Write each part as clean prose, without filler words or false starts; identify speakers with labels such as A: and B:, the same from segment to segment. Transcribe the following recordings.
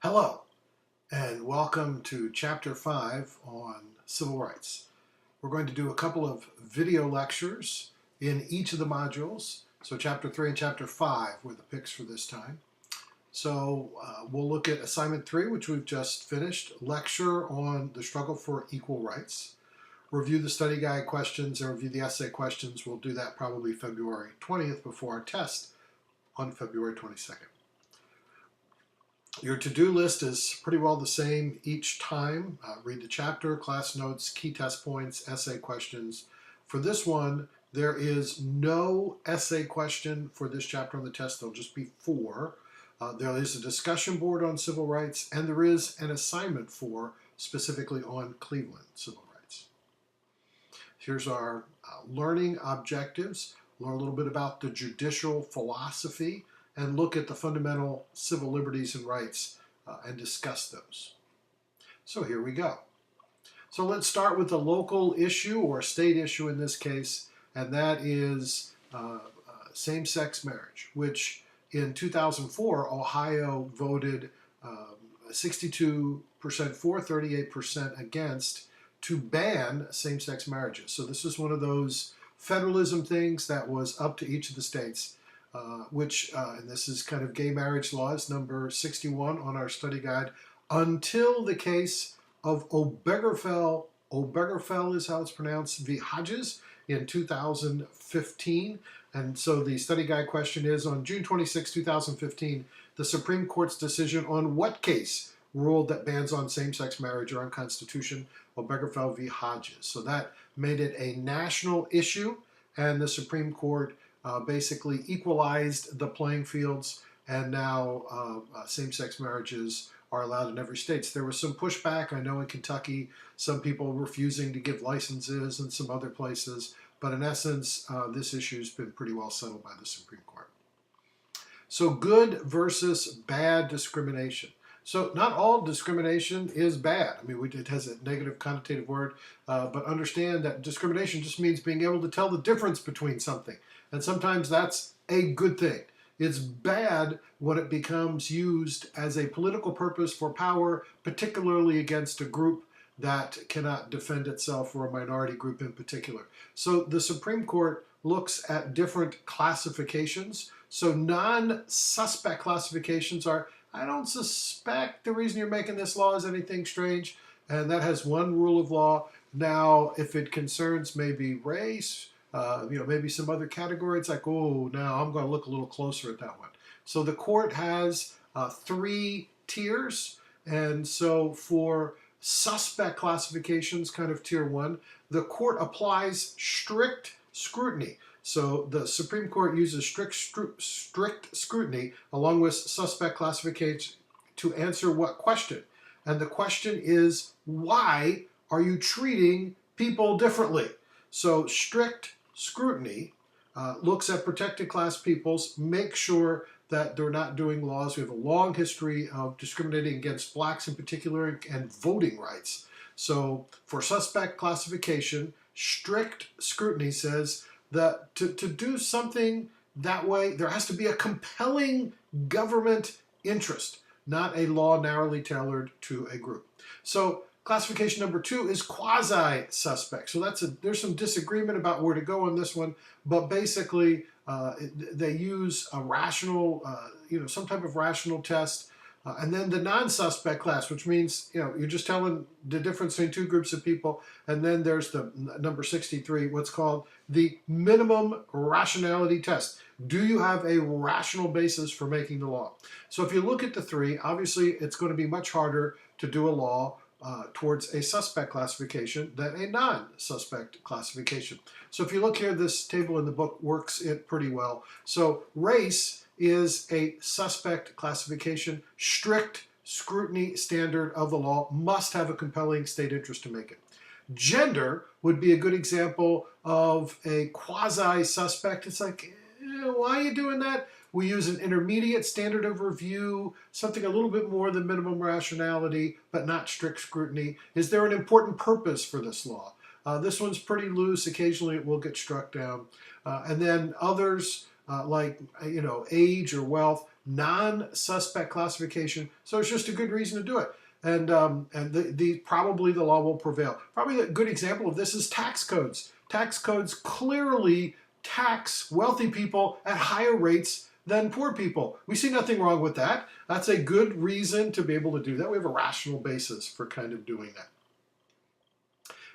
A: Hello, and welcome to Chapter 5 on Civil Rights. We're going to do a couple of video lectures in each of the modules. So Chapter 3 and Chapter 5 were the picks for this time. So we'll look at Assignment 3, which we've just finished, lecture on the struggle for equal rights, review the study guide questions, and review the essay questions. We'll do that probably February 20th before our test on February 22nd. Your to-do list is pretty well the same each time. Read the chapter, class notes, key test points, essay questions. For this one, there is no essay question for this chapter on the test. There'll just be 4. There is a discussion board on civil rights, and there is an assignment specifically on Cleveland civil rights. Here's our learning objectives. Learn a little bit about the judicial philosophy, and look at the fundamental civil liberties and rights and discuss those. So here we go. So let's start with the local issue, or state issue in this case, and that is same-sex marriage, which in 2004, Ohio voted 62% for, 38% against, to ban same-sex marriages. So this is one of those federalism things that was up to each of the states. And this is kind of gay marriage laws, number 61 on our study guide, until the case of Obergefell is how it's pronounced, v. Hodges in 2015. And so the study guide question is, on June 26, 2015, the Supreme Court's decision on what case ruled that bans on same-sex marriage are unconstitutional? Obergefell v. Hodges. So that made it a national issue, and the Supreme Court basically equalized the playing fields, and now same-sex marriages are allowed in every state. So there was some pushback, I know, in Kentucky, some people refusing to give licenses in some other places, but in essence, this issue has been pretty well settled by the Supreme Court. So good versus bad discrimination. So not all discrimination is bad. I mean, it has a negative connotative word, but understand that discrimination just means being able to tell the difference between something. And sometimes that's a good thing. It's bad when it becomes used as a political purpose for power, particularly against a group that cannot defend itself, or a minority group in particular. So the Supreme Court looks at different classifications. So non-suspect classifications are, I don't suspect the reason you're making this law is anything strange, and that has one rule of law. Now, if it concerns maybe race, maybe some other category, it's like, oh, now I'm going to look a little closer at that one. So the court has 3 tiers, and so for suspect classifications, kind of tier 1, the court applies strict scrutiny. So the Supreme Court uses strict scrutiny along with suspect classification to answer what question? And the question is, why are you treating people differently? So strict scrutiny looks at protected class peoples, make sure that they're not doing laws. We have a long history of discriminating against blacks in particular and voting rights. So for suspect classification, strict scrutiny says that to do something that way, there has to be a compelling government interest, not a law narrowly tailored to a group. So classification number 2 is quasi-suspect. So there's some disagreement about where to go on this one, but basically they use a rational, some type of rational test. And then the non-suspect class, which means, you're just telling the difference between 2 groups of people. And then there's the number 63, what's called the minimum rationality test. Do you have a rational basis for making the law? So if you look at the 3, obviously it's going to be much harder to do a law towards a suspect classification than a non-suspect classification. So if you look here, this table in the book works it pretty well. So race is a suspect classification. Strict scrutiny standard of the law, must have a compelling state interest to make it. Gender would be a good example of a quasi-suspect. It's like, why are you doing that? We use an intermediate standard of review, something a little bit more than minimum rationality, but not strict scrutiny. Is there an important purpose for this law? This one's pretty loose. Occasionally it will get struck down. And then others, like age or wealth, non-suspect classification, so it's just a good reason to do it. And probably the law will prevail. Probably a good example of this is tax codes. Tax codes clearly tax wealthy people at higher rates than poor people. We see nothing wrong with that. That's a good reason to be able to do that. We have a rational basis for kind of doing that.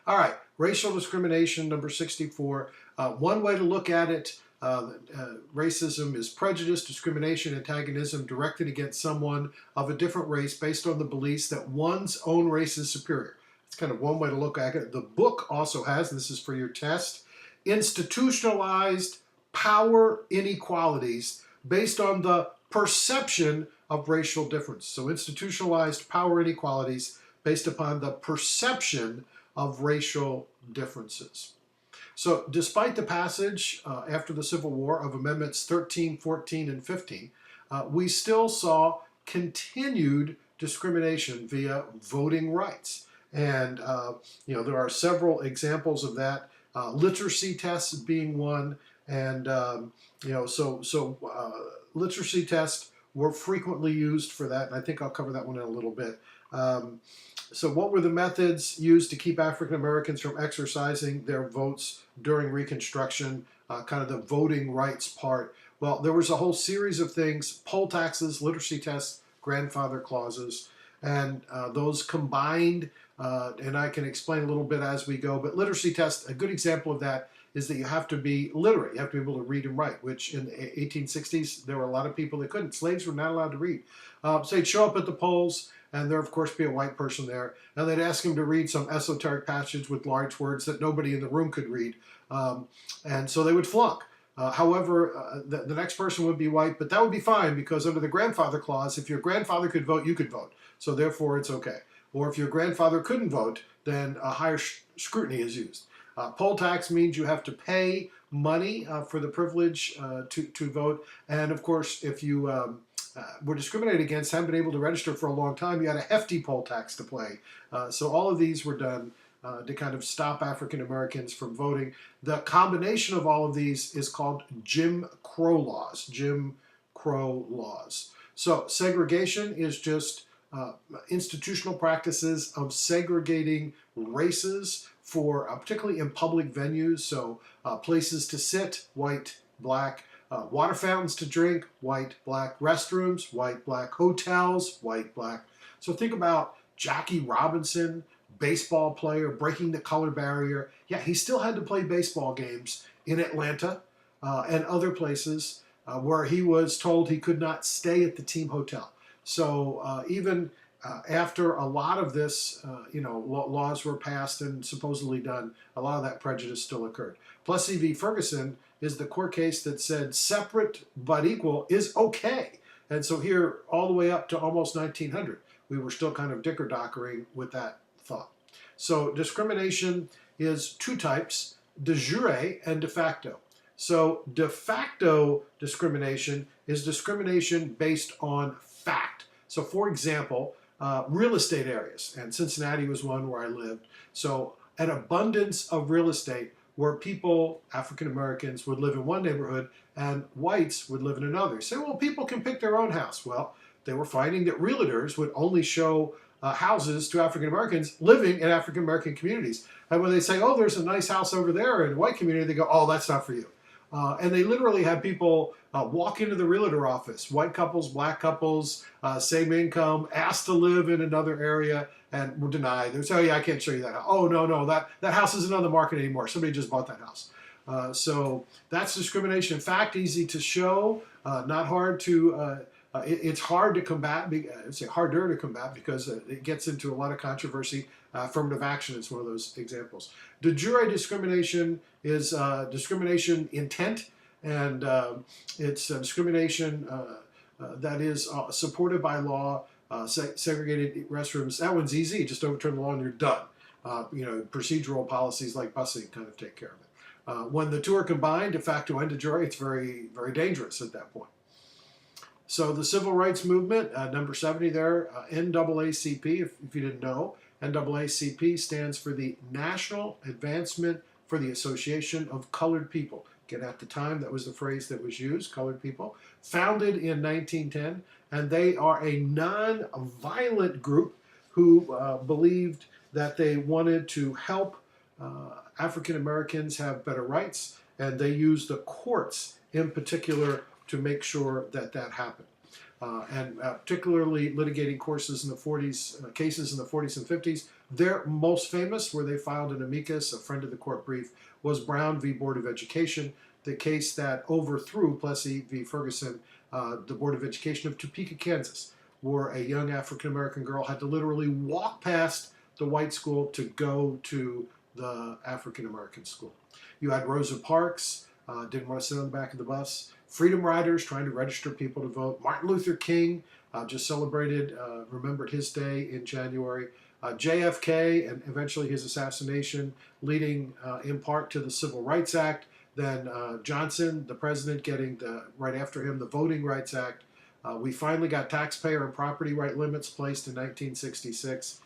A: All right, racial discrimination, number 64. One way to look at it, racism is prejudice, discrimination, antagonism directed against someone of a different race based on the beliefs that one's own race is superior. It's kind of one way to look at it. The book also has, and this is for your test, institutionalized power inequalities based on the perception of racial difference. So institutionalized power inequalities based upon the perception of racial differences. So despite the passage after the Civil War of Amendments 13, 14, and 15, we still saw continued discrimination via voting rights. And there are several examples of that, literacy tests being one. And literacy tests were frequently used for that, and I think I'll cover that one in a little bit. So what were the methods used to keep African Americans from exercising their votes during Reconstruction, kind of the voting rights part? Well, there was a whole series of things: poll taxes, literacy tests, grandfather clauses, and those combined, and I can explain a little bit as we go, but literacy tests, a good example of that is that you have to be literate. You have to be able to read and write, which in the 1860s, there were a lot of people that couldn't. Slaves were not allowed to read. So they'd show up at the polls, and there, of course, be a white person there, and they'd ask him to read some esoteric passage with large words that nobody in the room could read, and so they would flunk. However, the next person would be white, but that would be fine because under the grandfather clause, if your grandfather could vote, you could vote. So therefore, it's okay. Or if your grandfather couldn't vote, then a higher scrutiny is used. Poll tax means you have to pay money for the privilege to vote. And of course, if you were discriminated against, haven't been able to register for a long time, you had a hefty poll tax to pay. So all of these were done to kind of stop African Americans from voting. The combination of all of these is called Jim Crow laws. Jim Crow laws. So segregation is just institutional practices of segregating races for particularly in public venues, so places to sit, white, black, water fountains to drink, white, black, restrooms, white, black, hotels, white, black. So think about Jackie Robinson, baseball player, breaking the color barrier. Yeah, he still had to play baseball games in Atlanta and other places where he was told he could not stay at the team hotel. So even after a lot of this, laws were passed and supposedly done, a lot of that prejudice still occurred. Plessy v. Ferguson is the court case that said separate but equal is okay. And so here, all the way up to almost 1900, we were still kind of dicker-dockering with that thought. So discrimination is two types, de jure and de facto. So de facto discrimination is discrimination based on fact. So for example, real estate areas, and Cincinnati was one where I lived. So an abundance of real estate where people, African Americans, would live in one neighborhood and whites would live in another. You say, well, people can pick their own house. Well, they were finding that realtors would only show houses to African Americans living in African American communities. And when they say, oh, there's a nice house over there in a white community, they go, oh, that's not for you. And they literally had people walk into the realtor office, white couples, black couples, same income, asked to live in another area, and were denied. They say, oh yeah, I can't show you that. Oh, no, that house isn't on the market anymore. Somebody just bought that house. So that's discrimination. In fact, easy to show, not hard to, it's hard to combat, I'd say harder to combat because it gets into a lot of controversy. Affirmative action is one of those examples. De jure discrimination is discrimination intent, and it's discrimination that is supported by law, segregated restrooms. That one's easy. Just overturn the law and you're done. Procedural policies like busing kind of take care of it. When the two are combined, de facto and de jure, it's very, very dangerous at that point. So the Civil Rights Movement, number 70 there, NAACP, if you didn't know, NAACP stands for the National Advancement for the Association of Colored People. Again, at the time, that was the phrase that was used, colored people. Founded in 1910, and they are a non-violent group who believed that they wanted to help African Americans have better rights, and they used the courts in particular to make sure that that happened. And particularly litigating cases in the 40s and 50s. Their most famous, where they filed an amicus, a friend of the court brief, was Brown v. Board of Education, the case that overthrew Plessy v. Ferguson, the Board of Education of Topeka, Kansas, where a young African American girl had to literally walk past the white school to go to the African American school. You had Rosa Parks, didn't want to sit on the back of the bus. Freedom Riders trying to register people to vote. Martin Luther King just celebrated, remembered his day in January. JFK and eventually his assassination, leading in part to the Civil Rights Act. Then Johnson, the president, getting right after him the Voting Rights Act. We finally got taxpayer and property right limits placed in 1966.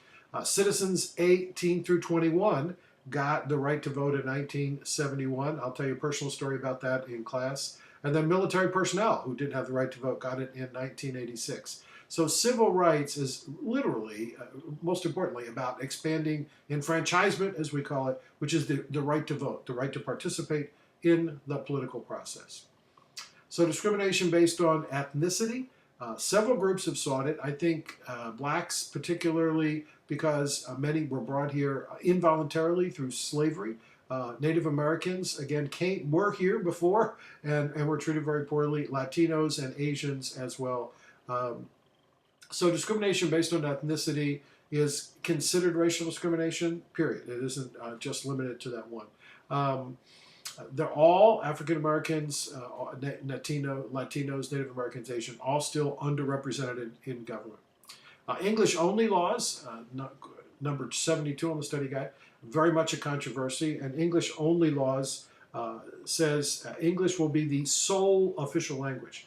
A: Citizens 18 through 21 got the right to vote in 1971. I'll tell you a personal story about that in class. And then military personnel who didn't have the right to vote got it in 1986. So civil rights is literally, most importantly, about expanding enfranchisement, as we call it, which is the right to vote, the right to participate in the political process. So discrimination based on ethnicity. Several groups have sought it. I think blacks particularly, because many were brought here involuntarily through slavery. Native Americans, again, were here before and were treated very poorly. Latinos and Asians as well. So discrimination based on ethnicity is considered racial discrimination, period. It isn't just limited to that one. They're all African Americans, Latinos, Native Americans, Asian, all still underrepresented in government. English only laws, number 72 on the study guide, very much a controversy. And English only laws says English will be the sole official language.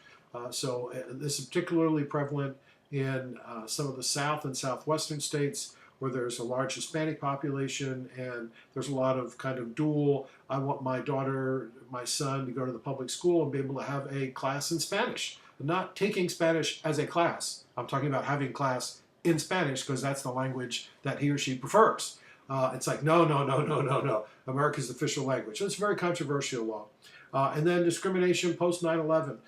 A: So this is particularly prevalent in some of the South and Southwestern states where there's a large Hispanic population and there's a lot of kind of dual, I want my daughter, my son to go to the public school and be able to have a class in Spanish. I'm not taking Spanish as a class. I'm talking about having class in Spanish because that's the language that he or she prefers. It's like, no. America's official language. So it's a very controversial law. And then discrimination post 9/11.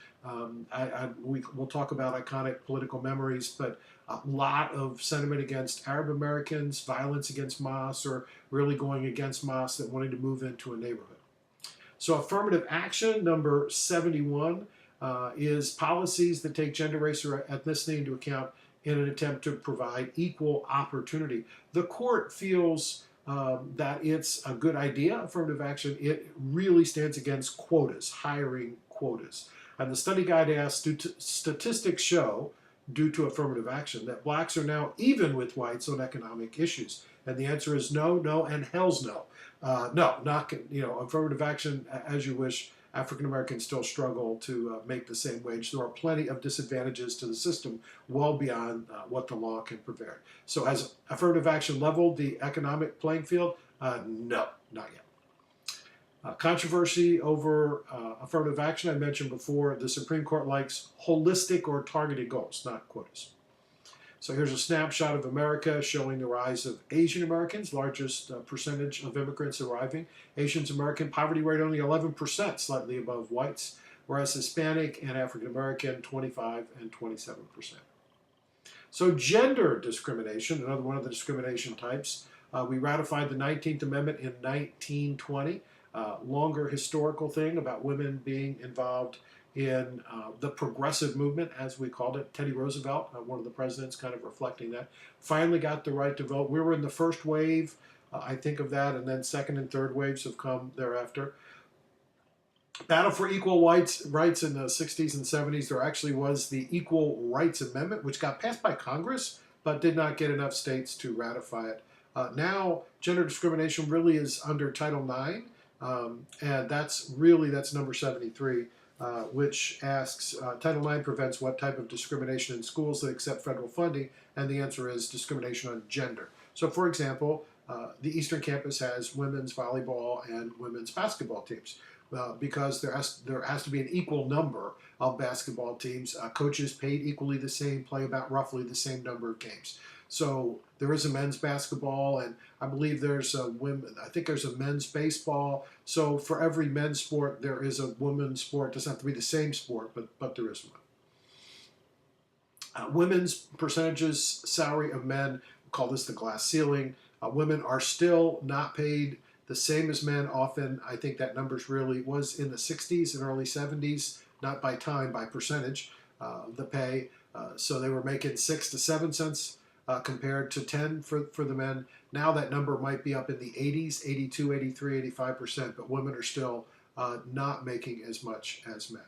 A: We'll talk about iconic political memories, but a lot of sentiment against Arab Americans, violence against mosques, or really going against mosques that wanted to move into a neighborhood. So affirmative action, number 71, is policies that take gender, race, or ethnicity into account in an attempt to provide equal opportunity. The court feels that it's a good idea, affirmative action. It really stands against quotas, hiring quotas. And the study guide asks, do statistics show, due to affirmative action, that blacks are now even with whites on economic issues? And the answer is no, and hell's no. No, not, affirmative action, as you wish. African Americans still struggle to make the same wage. There are plenty of disadvantages to the system well beyond what the law can prevent. So has affirmative action leveled the economic playing field? No, not yet. Controversy over affirmative action. I mentioned before, the Supreme Court likes holistic or targeted goals, not quotas. So here's a snapshot of America showing the rise of Asian Americans, largest percentage of immigrants arriving. Asian American poverty rate only 11%, slightly above whites, whereas Hispanic and African American 25 and 27%. So gender discrimination, another one of the discrimination types. We ratified the 19th Amendment in 1920. Longer historical thing about women being involved in the progressive movement, as we called it. Teddy Roosevelt, one of the presidents, kind of reflecting that, finally got the right to vote. We were in the first wave, I think of that, and then second and third waves have come thereafter. Battle for equal rights in the 60s and 70s. There actually was the Equal Rights Amendment, which got passed by Congress, but did not get enough states to ratify it. Now, gender discrimination really is under Title IX, and that's number 73. Which asks, Title IX prevents what type of discrimination in schools that accept federal funding, and the answer is discrimination on gender. So for example, the Eastern Campus has women's volleyball and women's basketball teams. because there has to be an equal number of basketball teams. Coaches paid equally the same, play about roughly the same number of games. So there is a men's basketball, and I believe there's a women. I think there's a men's baseball. So for every men's sport, there is a women's sport. It doesn't have to be the same sport, but there is one. Women's percentages salary of men, we call this the glass ceiling. Women are still not paid the same as men. Often, I think that numbers really was in the 60s and early 70s, not by time, by percentage, the pay. So they were making 6 to 7 cents compared to 10 for the men. Now that number might be up in the 80s, 82, 83, 85%, but women are still not making as much as men.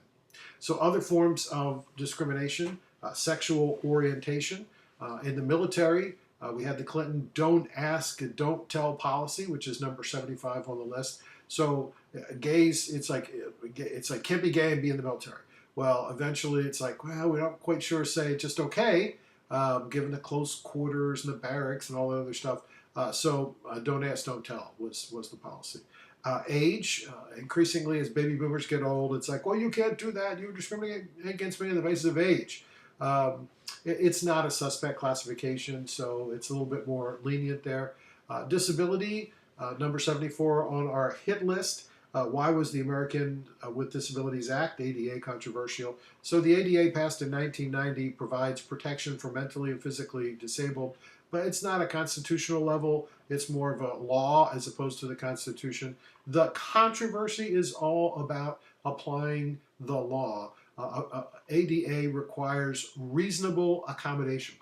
A: So other forms of discrimination, sexual orientation. In the military, we had the Clinton don't ask, don't tell policy, which is number 75 on the list. So gays, it's like can't be gay and be in the military. Well, eventually it's like, well, we're not quite sure, say just okay, given the close quarters and the barracks and all the other stuff. So don't ask, don't tell was the policy. Age, increasingly as baby boomers get old, it's like, well, you can't do that. You discriminate against me on the basis of age. It's not a suspect classification, so it's a little bit more lenient there. Disability, number 74 on our hit list. Why was the American with Disabilities Act, ADA, controversial? So the ADA passed in 1990, provides protection for mentally and physically disabled, but it's not a constitutional level. It's more of a law as opposed to the Constitution. The controversy is all about applying the law. ADA requires reasonable accommodation.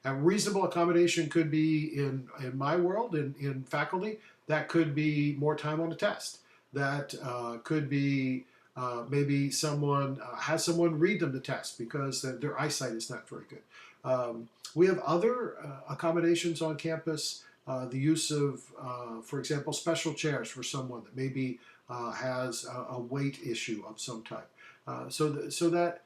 A: And reasonable accommodation could be, in my world, in faculty, that could be more time on a test. That could be maybe someone has someone read them the test because their eyesight is not very good. We have other accommodations on campus, the use of, for example, special chairs for someone that maybe has a weight issue of some type. So that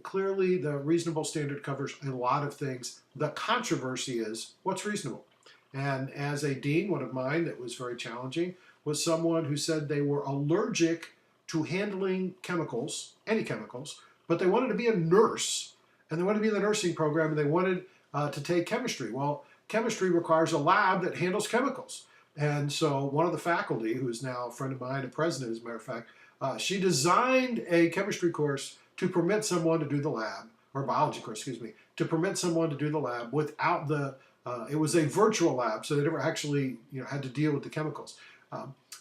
A: clearly the reasonable standard covers a lot of things. The controversy is what's reasonable. And as a dean, one of mine that was very challenging was someone who said they were allergic to handling chemicals, any chemicals, but they wanted to be a nurse, and they wanted to be in the nursing program, and they wanted to take chemistry. Well, chemistry requires a lab that handles chemicals. And so one of the faculty, who is now a friend of mine, a president as a matter of fact, she designed a chemistry course to permit someone to do the lab, or biology course, excuse me, to permit someone to do the lab without the, it was a virtual lab, so they never actually had to deal with the chemicals.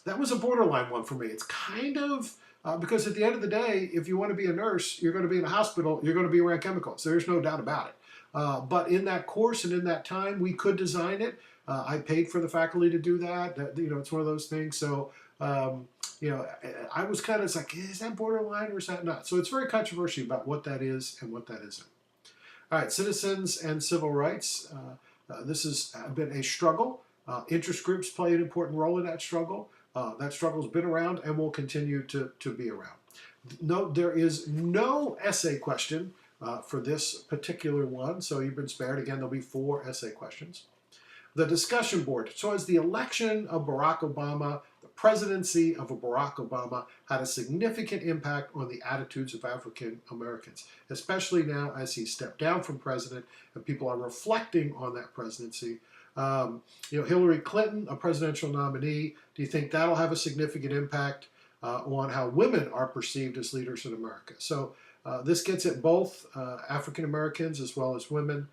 A: That was a borderline one for me. It's kind of, because at the end of the day, if you want to be a nurse, you're going to be in a hospital, you're going to be around chemicals. There's no doubt about it. But in that course and in that time, we could design it. I paid for the faculty to do that. It's one of those things. So, I was kind of like, is that borderline or is that not? So it's very controversial about what that is and what that isn't. All right, citizens and civil rights. This has been a struggle. Interest groups play an important role in that struggle. That struggle has been around and will continue to be around. No, there is no essay question for this particular one, so you've been spared. Again, there'll be 4 essay questions. The discussion board. So as the election of Barack Obama, the presidency of Barack Obama had a significant impact on the attitudes of African Americans, especially now as he stepped down from president and people are reflecting on that presidency. Hillary Clinton, a presidential nominee, do you think that'll have a significant impact on how women are perceived as leaders in America? So this gets at both African Americans as well as women.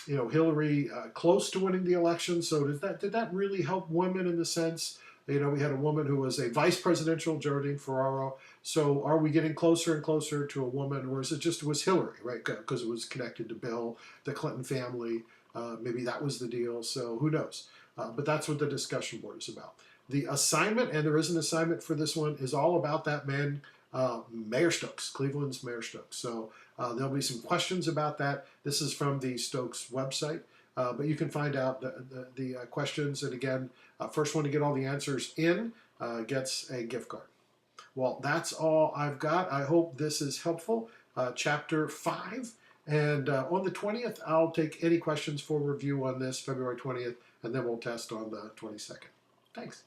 A: Hillary close to winning the election. So did that really help women in the sense? We had a woman who was a vice presidential, Geraldine Ferraro. So are we getting closer and closer to a woman, or is it was Hillary, right? Because it was connected to Bill, the Clinton family. Maybe that was the deal. So who knows? But that's what the discussion board is about. The assignment, and there is an assignment for this one, is all about that man, Mayor Stokes, Cleveland's Mayor Stokes. So there'll be some questions about that. This is from the Stokes website, but you can find out the questions. And again, first one to get all the answers in gets a gift card. Well, that's all I've got. I hope this is helpful. Chapter 5. And on the 20th, I'll take any questions for review on this, February 20th, and then we'll test on the 22nd. Thanks.